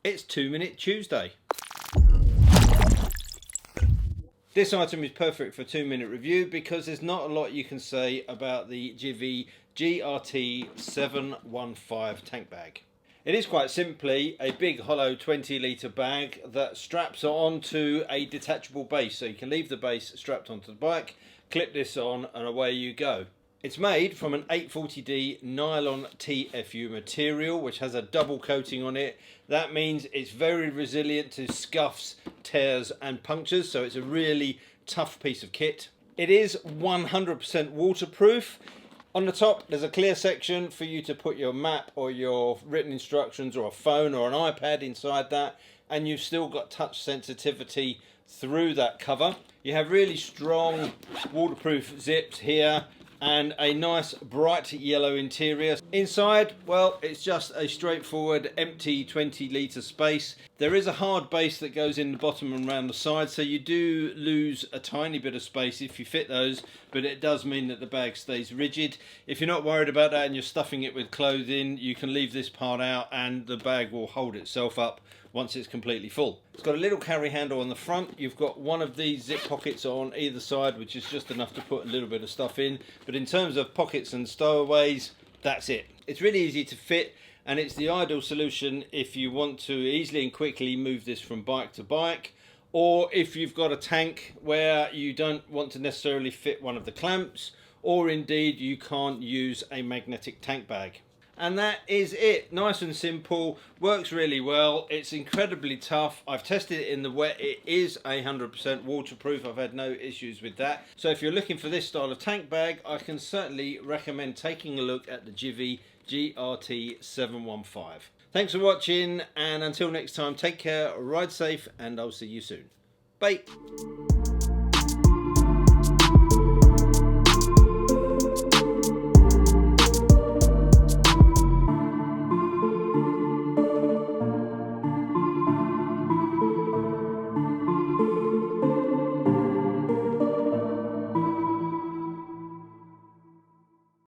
It's 2-Minute Tuesday. This item is perfect for a 2-minute review because there's not a lot you can say about the Givi GRT 715 tank bag. It is quite simply a big hollow 20-litre bag that straps onto a detachable base, so you can leave the base strapped onto the bike, clip this on and away you go. It's made from an 840D nylon TFU material which has a double coating on it. That means it's very resilient to scuffs, tears and punctures, so it's a really tough piece of kit. It is 100% waterproof. On the top there's a clear section for you to put your map or your written instructions or a phone or an iPad inside that, and you've still got touch sensitivity through that cover. You have really strong waterproof zips here and a nice bright yellow interior. Inside, well, it's just a straightforward empty 20-litre space. There is a hard base that goes in the bottom and around the side, so you do lose a tiny bit of space if you fit those, but it does mean that the bag stays rigid. If you're not worried about that and you're stuffing it with clothing, you can leave this part out and the bag will hold itself up once it's completely full. It's got a little carry handle on the front. You've got one of these zip pockets on either side, which is just enough to put a little bit of stuff in. But in terms of pockets and stowaways, that's it. It's really easy to fit, and it's the ideal solution if you want to easily and quickly move this from bike to bike, or if you've got a tank where you don't want to necessarily fit one of the clamps, or indeed you can't use a magnetic tank bag. And that is it. Nice and simple, works really well. It's incredibly tough. I've tested it in the wet. It is 100% waterproof. I've had no issues with that. So if you're looking for this style of tank bag, I can certainly recommend taking a look at the Givi GRT 715. Thanks for watching, and until next time, take care, ride safe, and I'll see you soon. Bye.